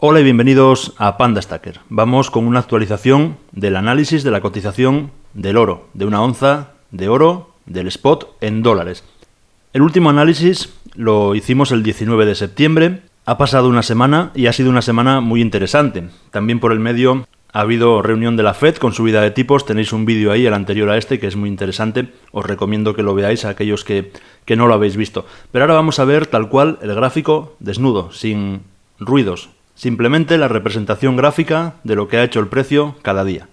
Hola y bienvenidos a Panda Stacker. Vamos con una actualización del análisis de la cotización del oro, de una onza de oro del spot en dólares. El último análisis lo hicimos el 19 de septiembre. Ha pasado una semana y ha sido una semana muy interesante. También por el medio ha habido reunión de la Fed con subida de tipos. Tenéis un vídeo ahí, el anterior a este, que es muy interesante. Os recomiendo que lo veáis a aquellos que no lo habéis visto. Pero ahora vamos a ver tal cual el gráfico desnudo, sin ruidos. Simplemente la representación gráfica de lo que ha hecho el precio cada día.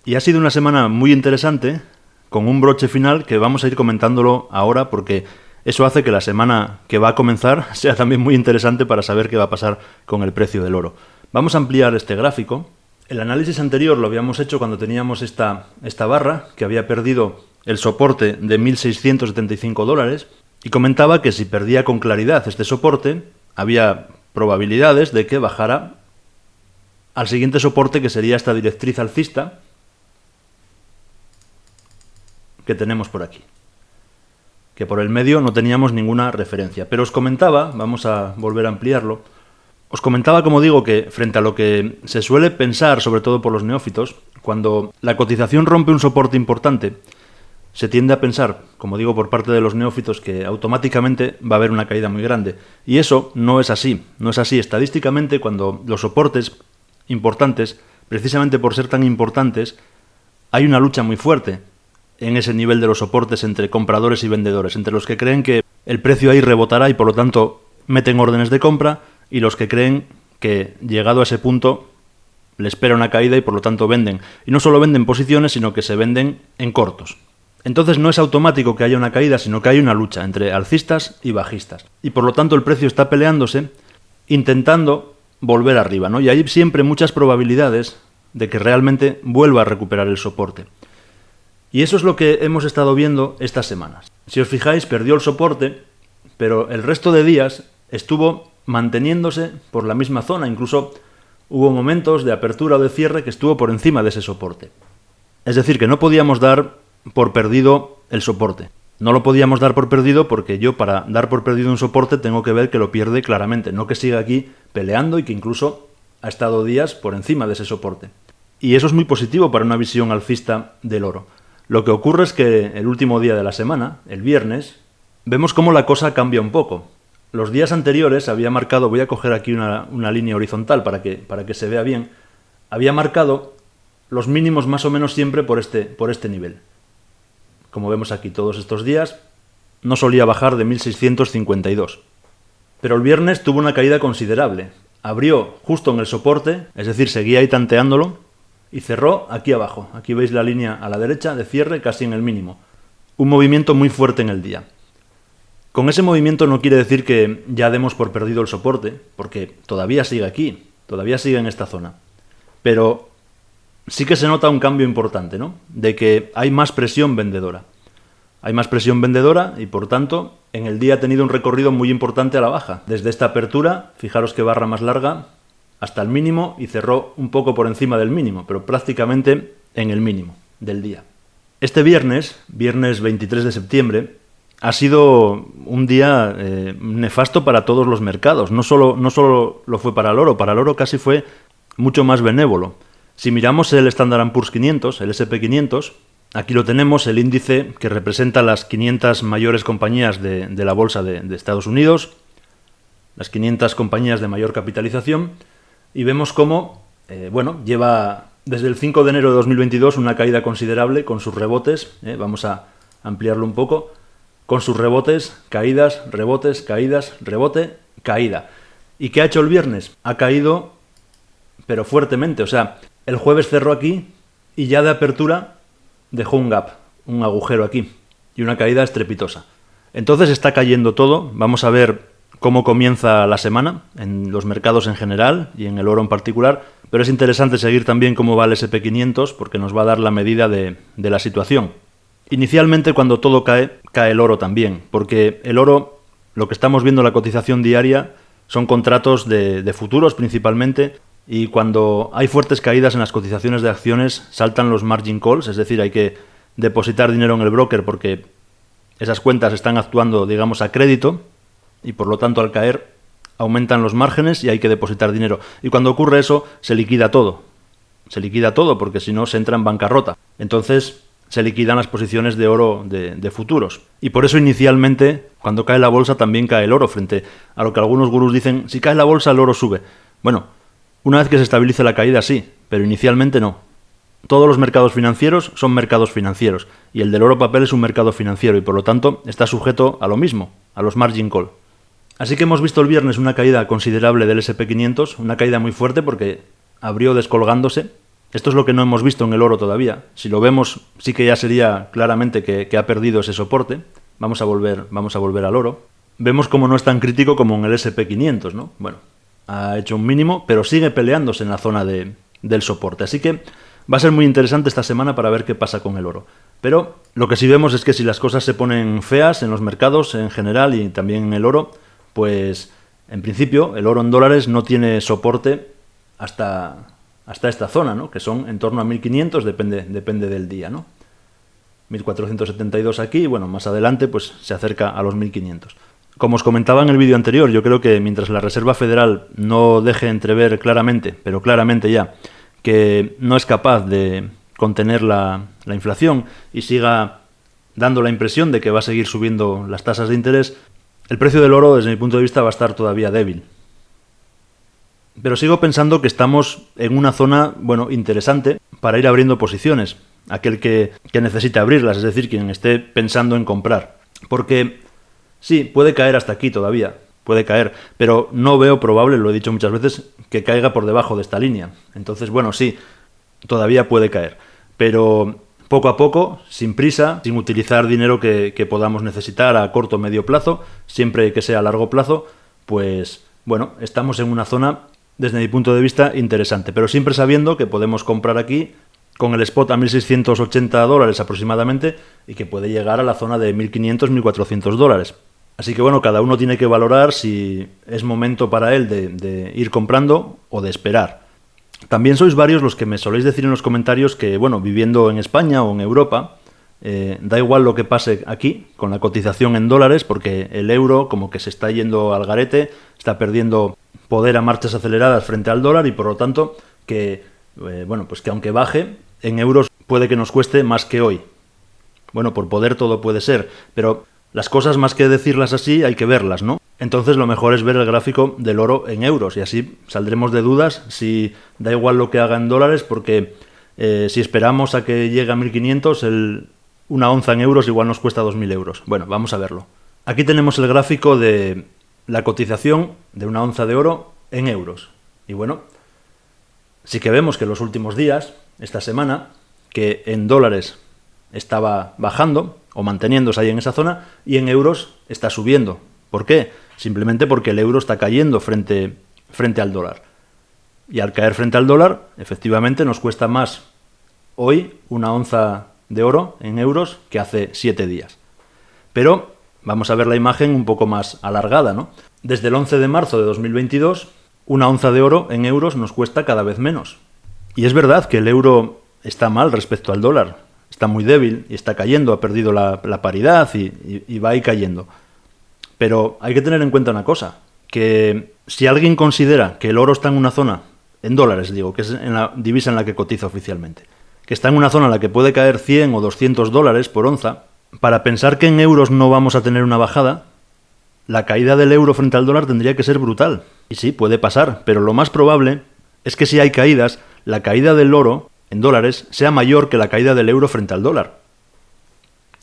Y ha sido una semana muy interesante, con un broche final que vamos a ir comentándolo ahora porque eso hace que la semana que va a comenzar sea también muy interesante para saber qué va a pasar con el precio del oro. Vamos a ampliar este gráfico. El análisis anterior lo habíamos hecho cuando teníamos esta barra que había perdido el soporte de 1.675 dólares y comentaba que si perdía con claridad este soporte, había probabilidades de que bajara al siguiente soporte, que sería esta directriz alcista que tenemos por aquí, que por el medio no teníamos ninguna referencia. Pero os comentaba, vamos a volver a ampliarlo, os comentaba, como digo, que frente a lo que se suele pensar, sobre todo por los neófitos, cuando la cotización rompe un soporte importante, se tiende a pensar, como digo, por parte de los neófitos, que automáticamente va a haber una caída muy grande. Y eso no es así. No es así. Estadísticamente, cuando los soportes importantes, precisamente por ser tan importantes, hay una lucha muy fuerte en ese nivel de los soportes entre compradores y vendedores, entre los que creen que el precio ahí rebotará y por lo tanto meten órdenes de compra, y los que creen que llegado a ese punto le espera una caída y por lo tanto venden. Y no solo venden posiciones, sino que se venden en cortos. Entonces no es automático que haya una caída, sino que hay una lucha entre alcistas y bajistas. Y por lo tanto el precio está peleándose, intentando volver arriba, ¿no? Y hay siempre muchas probabilidades de que realmente vuelva a recuperar el soporte. Y eso es lo que hemos estado viendo estas semanas. Si os fijáis, perdió el soporte, pero el resto de días estuvo manteniéndose por la misma zona. Incluso hubo momentos de apertura o de cierre que estuvo por encima de ese soporte. Es decir, que no podíamos dar por perdido el soporte. No lo podíamos dar por perdido porque yo, para dar por perdido un soporte, tengo que ver que lo pierde claramente, no que siga aquí peleando y que incluso ha estado días por encima de ese soporte. Y eso es muy positivo para una visión alcista del oro. Lo que ocurre es que el último día de la semana, el viernes, vemos cómo la cosa cambia un poco. Los días anteriores había marcado, voy a coger aquí una línea horizontal para que se vea bien, había marcado los mínimos más o menos siempre por este nivel. Como vemos aquí, todos estos días no solía bajar de 1.652. Pero el viernes tuvo una caída considerable. Abrió justo en el soporte, es decir, seguía ahí tanteándolo, y cerró aquí abajo. Aquí veis la línea a la derecha de cierre, casi en el mínimo. Un movimiento muy fuerte en el día. Con ese movimiento no quiere decir que ya demos por perdido el soporte, porque todavía sigue aquí, todavía sigue en esta zona. Pero sí que se nota un cambio importante, ¿no? De que hay más presión vendedora. Hay más presión vendedora y, por tanto, en el día ha tenido un recorrido muy importante a la baja. Desde esta apertura, fijaros qué barra más larga, hasta el mínimo, y cerró un poco por encima del mínimo, pero prácticamente en el mínimo del día. Este viernes 23 de septiembre, ha sido un día nefasto para todos los mercados. No solo lo fue para el oro casi fue mucho más benévolo. Si miramos el Standard & Poor's 500, el S&P 500, aquí lo tenemos, el índice que representa las 500 mayores compañías de la bolsa de Estados Unidos, las 500 compañías de mayor capitalización, y vemos cómo, lleva desde el 5 de enero de 2022 una caída considerable con sus rebotes, vamos a ampliarlo un poco, con sus rebotes, caídas, rebotes, caídas, rebote, caída. ¿Y qué ha hecho el viernes? Ha caído, pero fuertemente, o sea, el jueves cerró aquí y ya de apertura dejó un gap, un agujero aquí y una caída estrepitosa. Entonces está cayendo todo. Vamos a ver cómo comienza la semana en los mercados en general y en el oro en particular, pero es interesante seguir también cómo va el S&P 500 porque nos va a dar la medida de la situación. Inicialmente, cuando todo cae el oro también, porque el oro, lo que estamos viendo en la cotización diaria, son contratos de futuros principalmente. Y cuando hay fuertes caídas en las cotizaciones de acciones, saltan los margin calls, es decir, hay que depositar dinero en el broker porque esas cuentas están actuando, digamos, a crédito y por lo tanto al caer aumentan los márgenes y hay que depositar dinero. Y cuando ocurre eso, se liquida todo. Se liquida todo porque si no se entra en bancarrota. Entonces se liquidan las posiciones de oro de futuros. Y por eso inicialmente, cuando cae la bolsa, también cae el oro, frente a lo que algunos gurús dicen, si cae la bolsa el oro sube. Bueno, una vez que se estabilice la caída sí, pero inicialmente no. Todos los mercados financieros son mercados financieros, y el del oro papel es un mercado financiero, y por lo tanto está sujeto a lo mismo, a los margin call. Así que hemos visto el viernes una caída considerable del S&P 500, una caída muy fuerte porque abrió descolgándose. Esto es lo que no hemos visto en el oro todavía. Si lo vemos, sí que ya sería claramente que ha perdido ese soporte. Vamos a volver al oro. Vemos como no es tan crítico como en el S&P 500, ¿no? Bueno, ha hecho un mínimo, pero sigue peleándose en la zona del soporte. Así que va a ser muy interesante esta semana para ver qué pasa con el oro. Pero lo que sí vemos es que si las cosas se ponen feas en los mercados en general y también en el oro, pues en principio el oro en dólares no tiene soporte hasta esta zona, ¿no? Que son en torno a 1500, depende del día, ¿no? 1472 aquí, y bueno, más adelante pues se acerca a los 1500. Como os comentaba en el vídeo anterior, yo creo que mientras la Reserva Federal no deje entrever claramente, pero claramente ya, que no es capaz de contener la inflación y siga dando la impresión de que va a seguir subiendo las tasas de interés, el precio del oro, desde mi punto de vista, va a estar todavía débil. Pero sigo pensando que estamos en una zona, bueno, interesante para ir abriendo posiciones. Aquel que necesite abrirlas, es decir, quien esté pensando en comprar. Porque sí, puede caer hasta aquí todavía, puede caer, pero no veo probable, lo he dicho muchas veces, que caiga por debajo de esta línea. Entonces, bueno, sí, todavía puede caer, pero poco a poco, sin prisa, sin utilizar dinero que podamos necesitar a corto o medio plazo, siempre que sea a largo plazo, pues bueno, estamos en una zona, desde mi punto de vista, interesante, pero siempre sabiendo que podemos comprar aquí con el spot a $1.680 aproximadamente y que puede llegar a la zona de $1.500, $1.400. Así que bueno, cada uno tiene que valorar si es momento para él de ir comprando o de esperar. También sois varios los que me soléis decir en los comentarios que, bueno, viviendo en España o en Europa, da igual lo que pase aquí con la cotización en dólares, porque el euro como que se está yendo al garete, está perdiendo poder a marchas aceleradas frente al dólar y por lo tanto que, bueno, pues que aunque baje, en euros puede que nos cueste más que hoy. Bueno, por poder todo puede ser, pero las cosas más que decirlas así hay que verlas, ¿no? Entonces lo mejor es ver el gráfico del oro en euros y así saldremos de dudas si da igual lo que haga en dólares porque si esperamos a que llegue a 1500, una onza en euros igual nos cuesta 2000 euros. Bueno, vamos a verlo. Aquí tenemos el gráfico de la cotización de una onza de oro en euros. Y bueno, sí que vemos que en los últimos días, esta semana, que en dólares estaba bajando o manteniéndose ahí en esa zona y en euros está subiendo. ¿Por qué? Simplemente porque el euro está cayendo frente al dólar. Y al caer frente al dólar, efectivamente nos cuesta más hoy una onza de oro en euros que hace 7 días. Pero vamos a ver la imagen un poco más alargada, ¿no? Desde el 11 de marzo de 2022, una onza de oro en euros nos cuesta cada vez menos. Y es verdad que el euro está mal respecto al dólar. Está muy débil y está cayendo, ha perdido la paridad y va ahí cayendo. Pero hay que tener en cuenta una cosa, que si alguien considera que el oro está en una zona, en dólares digo, que es en la divisa en la que cotiza oficialmente, que está en una zona en la que puede caer 100 o 200 dólares por onza, para pensar que en euros no vamos a tener una bajada, la caída del euro frente al dólar tendría que ser brutal. Y sí, puede pasar, pero lo más probable es que si hay caídas, la caída del oro en dólares sea mayor que la caída del euro frente al dólar.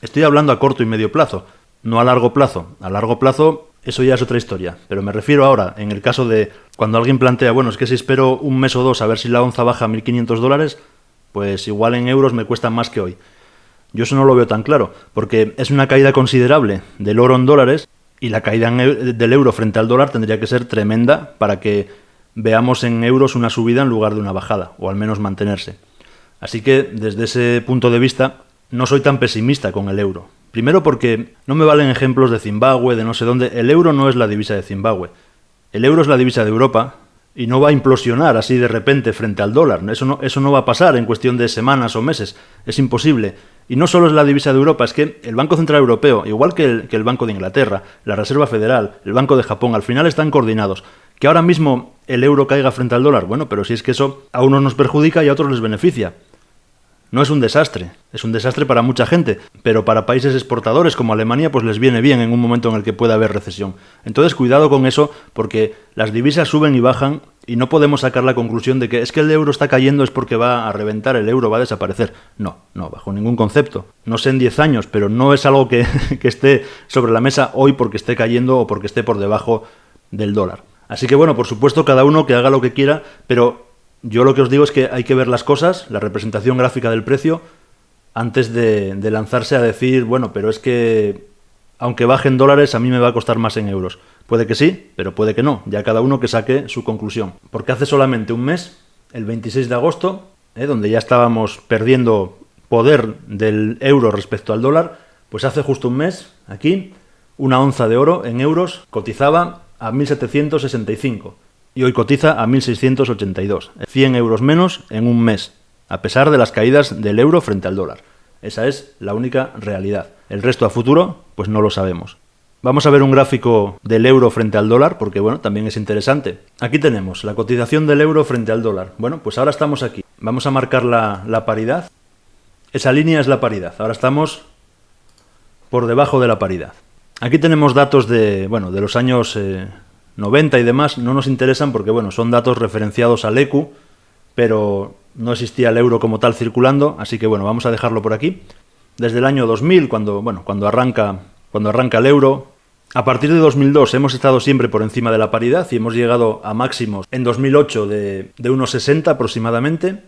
Estoy hablando a corto y medio plazo, no a largo plazo. A largo plazo eso ya es otra historia, pero me refiero ahora, en el caso de cuando alguien plantea, bueno, es que si espero un mes o dos a ver si la onza baja a 1.500 dólares, pues igual en euros me cuesta más que hoy. Yo eso no lo veo tan claro, porque es una caída considerable del oro en dólares y la caída del euro frente al dólar tendría que ser tremenda para que veamos en euros una subida en lugar de una bajada, o al menos mantenerse. Así que, desde ese punto de vista, no soy tan pesimista con el euro. Primero porque no me valen ejemplos de Zimbabue, de no sé dónde. El euro no es la divisa de Zimbabue. El euro es la divisa de Europa y no va a implosionar así de repente frente al dólar. Eso no va a pasar en cuestión de semanas o meses. Es imposible. Y no solo es la divisa de Europa, es que el Banco Central Europeo, igual que el Banco de Inglaterra, la Reserva Federal, el Banco de Japón, al final están coordinados. Que ahora mismo el euro caiga frente al dólar, bueno, pero si es que eso a unos nos perjudica y a otros les beneficia. No es un desastre para mucha gente, pero para países exportadores como Alemania pues les viene bien en un momento en el que pueda haber recesión. Entonces cuidado con eso, porque las divisas suben y bajan y no podemos sacar la conclusión de que es que el euro está cayendo es porque va a reventar, el euro va a desaparecer. No, bajo ningún concepto. No sé en 10 años, pero no es algo que esté sobre la mesa hoy porque esté cayendo o porque esté por debajo del dólar. Así que bueno, por supuesto cada uno que haga lo que quiera, pero yo lo que os digo es que hay que ver las cosas, la representación gráfica del precio, antes de lanzarse a decir, bueno, pero es que aunque baje en dólares, a mí me va a costar más en euros. Puede que sí, pero puede que no. Ya cada uno que saque su conclusión. Porque hace solamente un mes, el 26 de agosto, donde ya estábamos perdiendo poder del euro respecto al dólar, pues hace justo un mes, aquí, una onza de oro en euros cotizaba a 1.765. Y hoy cotiza a 1.682, 100 euros menos en un mes, a pesar de las caídas del euro frente al dólar. Esa es la única realidad. El resto a futuro, pues no lo sabemos. Vamos a ver un gráfico del euro frente al dólar, porque bueno, también es interesante. Aquí tenemos la cotización del euro frente al dólar. Bueno, pues ahora estamos aquí. Vamos a marcar la paridad. Esa línea es la paridad. Ahora estamos por debajo de la paridad. Aquí tenemos datos de los años 90 y demás, no nos interesan porque bueno, son datos referenciados al ECU, pero no existía el euro como tal circulando, así que bueno, vamos a dejarlo por aquí. Desde el año 2000, cuando arranca el euro, a partir de 2002 hemos estado siempre por encima de la paridad y hemos llegado a máximos en 2008 de 1,60 aproximadamente.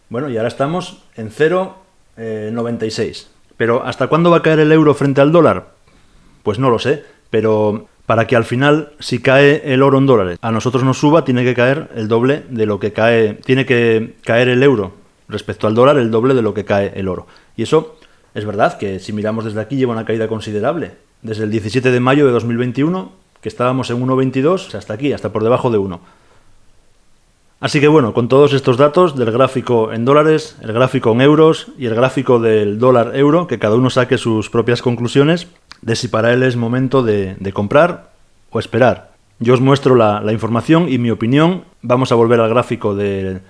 Bueno, y ahora estamos en 0,96. Pero ¿hasta cuándo va a caer el euro frente al dólar? Pues no lo sé, pero para que al final, si cae el oro en dólares, a nosotros nos suba, tiene que caer el doble de lo que cae, tiene que caer el euro respecto al dólar, el doble de lo que cae el oro. Y eso es verdad que si miramos desde aquí lleva una caída considerable. Desde el 17 de mayo de 2021, que estábamos en 1,22, hasta aquí, hasta por debajo de 1. Así que bueno, con todos estos datos del gráfico en dólares, el gráfico en euros y el gráfico del dólar-euro, que cada uno saque sus propias conclusiones de si para él es momento de comprar o esperar. Yo os muestro la información y mi opinión. Vamos a volver al gráfico del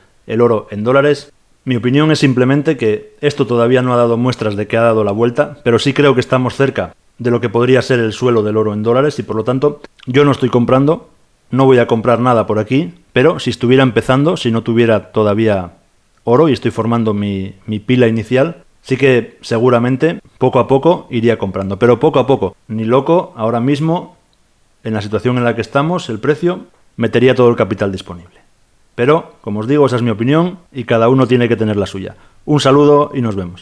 oro en dólares. Mi opinión es simplemente que esto todavía no ha dado muestras de que ha dado la vuelta, pero sí creo que estamos cerca de lo que podría ser el suelo del oro en dólares y por lo tanto yo no estoy comprando, no voy a comprar nada por aquí, pero si estuviera empezando, si no tuviera todavía oro y estoy formando mi pila inicial, sí que seguramente poco a poco iría comprando, pero poco a poco, ni loco, ahora mismo, en la situación en la que estamos, el precio, metería todo el capital disponible. Pero, como os digo, esa es mi opinión y cada uno tiene que tener la suya. Un saludo y nos vemos.